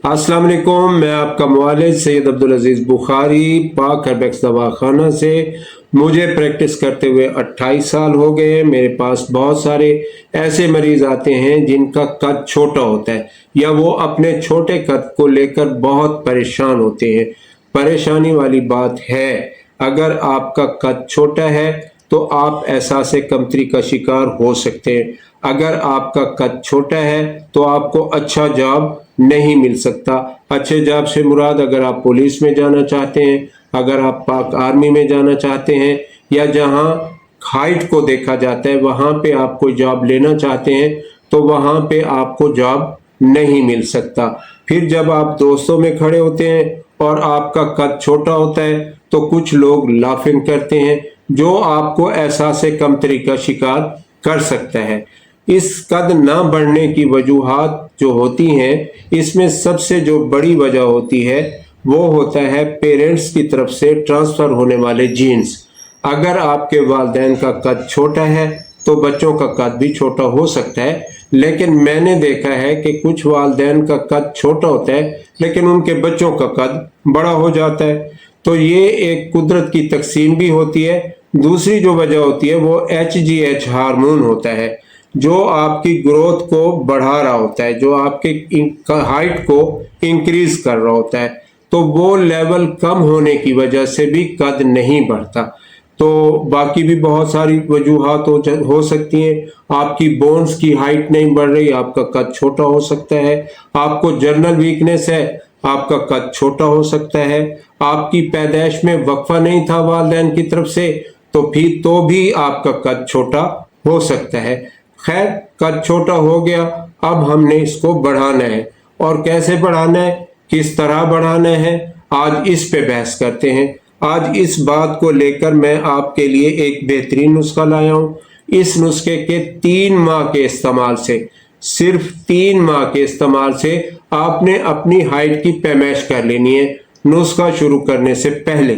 अस्सलाम वालेकुम, मैं आपका मुआलिज सैयद अब्दुल अजीज़ बुखारी पाक हर्बेक्स दवाखाना से। मुझे प्रैक्टिस करते हुए 28 साल हो गए। मेरे पास बहुत सारे ऐसे मरीज़ आते हैं जिनका कद छोटा होता है या वो अपने छोटे कद को लेकर बहुत परेशान होते हैं। परेशानी वाली बात है, अगर आपका कद छोटा है तो आप एहसास कमतरी का शिकार हो सकते हैं। अगर आपका कद छोटा है तो आपको अच्छा जॉब नहीं मिल सकता। अच्छे जॉब से मुराद, अगर आप पुलिस में जाना चाहते हैं, अगर आप पाक आर्मी में जाना चाहते हैं, या जहां हाइट को देखा जाता है वहां पे आप कोई जॉब लेना चाहते हैं तो वहां पे आपको जॉब नहीं मिल सकता। फिर जब आप दोस्तों में खड़े होते हैं और आपका कद छोटा होता है तो कुछ लोग लाफिंग करते हैं जो आपको एहसास कमतरी का शिकार कर सकता है। इस कद ना बढ़ने की वजूहात जो होती हैं, इसमें सबसे जो बड़ी वजह होती है वो होता है पेरेंट्स की तरफ से ट्रांसफ़र होने वाले जीन्स। अगर आपके वालिदैन का कद छोटा है तो बच्चों का कद भी छोटा हो सकता है, लेकिन मैंने देखा है कि कुछ वालिदैन का कद छोटा होता है लेकिन उनके बच्चों का कद बड़ा हो जाता है। तो ये एक कुदरत की तकसीम भी होती है। दूसरी जो वजह होती है वो HGH हार्मोन होता है, जो आपकी ग्रोथ को बढ़ा रहा होता है, जो आपके हाइट को इंक्रीज कर रहा होता है। तो वो लेवल कम होने की वजह से भी कद नहीं बढ़ता। तो बाकी भी बहुत सारी वजूहात हो सकती हैं। आपकी बोन्स की हाइट नहीं बढ़ रही, आपका कद छोटा हो सकता है। आपको जर्नल वीकनेस है, आपका कद छोटा हो सकता है। आपकी पैदाइश में वक्फा नहीं था वालिदैन की तरफ से तो भी आपका कद छोटा हो सकता है। खैर, कद छोटा हो गया, अब हमने इसको बढ़ाना है। और कैसे बढ़ाना है, किस तरह बढ़ाना है, आज इस पे बहस करते हैं। आज इस बात को लेकर मैं आपके लिए एक बेहतरीन नुस्खा लाया हूँ। इस नुस्खे के 3 माह के इस्तेमाल से, सिर्फ 3 माह के इस्तेमाल से आपने अपनी हाइट की पैमाइश कर लेनी है नुस्खा शुरू करने से पहले।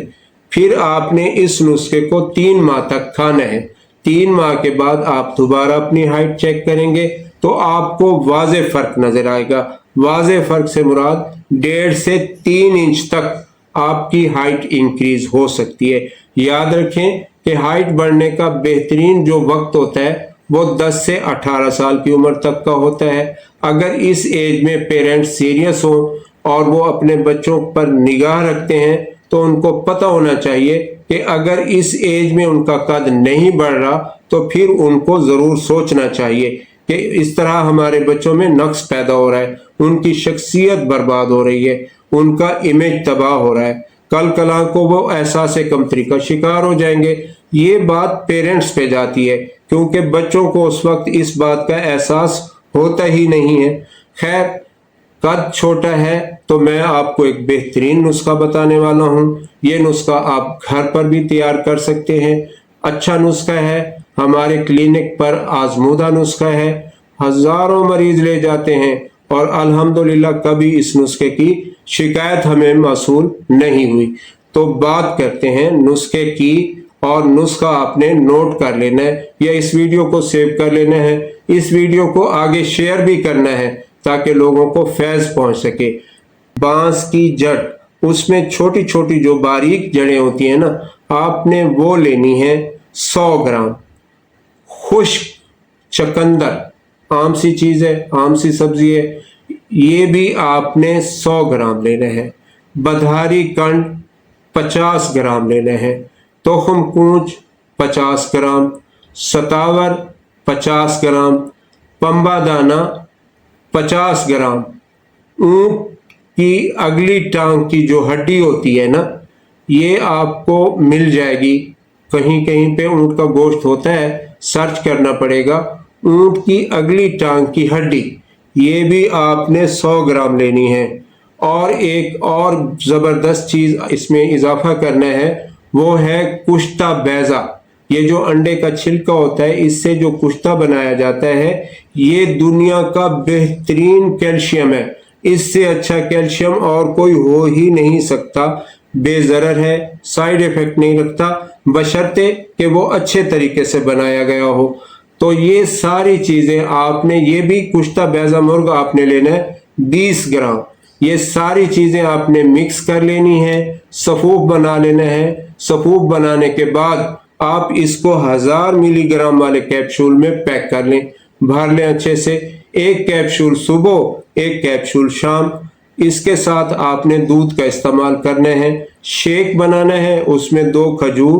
फिर आपने इस नुस्खे को 3 माह तक खाना है। 3 माह के बाद आप दोबारा अपनी हाइट चेक करेंगे तो आपको वाज़े फर्क नजर आएगा। वाज़े फर्क से मुराद 1.5 से 3 इंच तक आपकी हाइट इंक्रीज हो सकती है। याद रखें कि हाइट बढ़ने का बेहतरीन जो वक्त होता है वो 10 से 18 साल की उम्र तक का होता है। अगर इस एज में पेरेंट्स सीरियस हों और वो अपने बच्चों पर निगाह रखते हैं तो उनको पता होना चाहिए कि अगर इस एज में उनका कद नहीं बढ़ रहा तो फिर उनको ज़रूर सोचना चाहिए कि इस तरह हमारे बच्चों में नक्स पैदा हो रहा है, उनकी शख्सियत बर्बाद हो रही है, उनका इमेज तबाह हो रहा है, कल कला को वो एहसास कमतरी का शिकार हो जाएंगे। ये बात पेरेंट्स पे जाती है क्योंकि बच्चों को उस वक्त इस बात का एहसास होता ही नहीं है। खैर, कद छोटा है तो मैं आपको एक बेहतरीन नुस्खा बताने वाला हूँ। ये नुस्खा आप घर पर भी तैयार कर सकते हैं। अच्छा नुस्खा है, हमारे क्लिनिक पर आजमूदा नुस्खा है। हजारों मरीज ले जाते हैं और अल्हम्दुलिल्लाह कभी इस नुस्खे की शिकायत हमें मौसूल नहीं हुई। तो बात करते हैं नुस्खे की, और नुस्खा आपने नोट कर लेना है या इस वीडियो को सेव कर लेना है। इस वीडियो को आगे शेयर भी करना है ताकि लोगों को फैज़ पहुंच सके। बांस की जड़, उसमें छोटी छोटी जो बारीक जड़ें होती हैं ना, आपने वो लेनी है 100 ग्राम। खुश्क चकंदर, आम सी चीज़ है, आम सी सब्जी है, ये भी आपने 100 ग्राम लेना है। बधारी कंड 50 ग्राम लेना है। तोखम कूंच 50 ग्राम, सतावर 50 ग्राम, पंबा दाना 50 ग्राम। ऊँट की अगली टांग की जो हड्डी होती है ना, ये आपको मिल जाएगी, कहीं कहीं पे ऊँट का गोश्त होता है, सर्च करना पड़ेगा। ऊँट की अगली टांग की हड्डी, ये भी आपने 100 ग्राम लेनी है। और एक और ज़बरदस्त चीज़ इसमें इजाफा करना है, वो है कुश्ता बैज़ा। ये जो अंडे का छिलका होता है, इससे जो कुश्ता बनाया जाता है, ये दुनिया का बेहतरीन कैल्शियम है। इससे अच्छा कैल्शियम और कोई हो ही नहीं सकता। बेज़रर है, साइड इफेक्ट नहीं रखता, बशर्ते कि वो अच्छे तरीके से बनाया गया हो। तो ये सारी चीज़ें आपने, ये भी कुश्ता बैज़ा मुर्ग आपने लेना है 20 ग्राम। یہ ساری چیزیں آپ نے مکس کر لینی ہے، صفوف بنا لینا ہے۔ صفوف بنانے کے بعد آپ اس کو 1000 ملی گرام والے کیپسول میں پیک کر لیں، بھر لیں اچھے سے۔ ایک کیپسول صبح، ایک کیپسول شام۔ اس کے ساتھ آپ نے دودھ کا استعمال کرنا ہے۔ شیک بنانا ہے، اس میں 2 کھجور،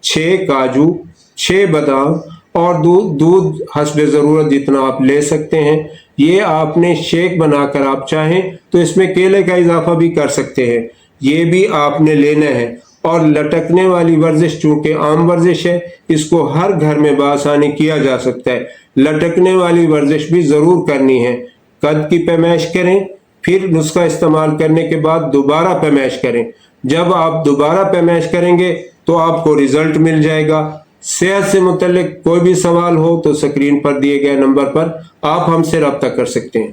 6 کاجو، 6 بادام اور دودھ حسب ضرورت جتنا آپ لے سکتے ہیں۔ یہ آپ نے شیک بنا کر آپ چاہیں تو اس میں کیلے کا اضافہ بھی کر سکتے ہیں، یہ بھی آپ نے لینا ہے۔ اور لٹکنے والی ورزش چونکہ عام ورزش ہے، اس کو ہر گھر میں بآسانی کیا جا سکتا ہے۔ لٹکنے والی ورزش بھی ضرور کرنی ہے۔ قد کی پیمائش کریں، پھر نسخہ استعمال کرنے کے بعد دوبارہ پیمائش کریں۔ جب آپ دوبارہ پیمائش کریں گے تو آپ کو رزلٹ مل جائے گا۔ صحت سے متعلق کوئی بھی سوال ہو تو سکرین پر دیے گئے نمبر پر آپ ہم سے رابطہ کر سکتے ہیں۔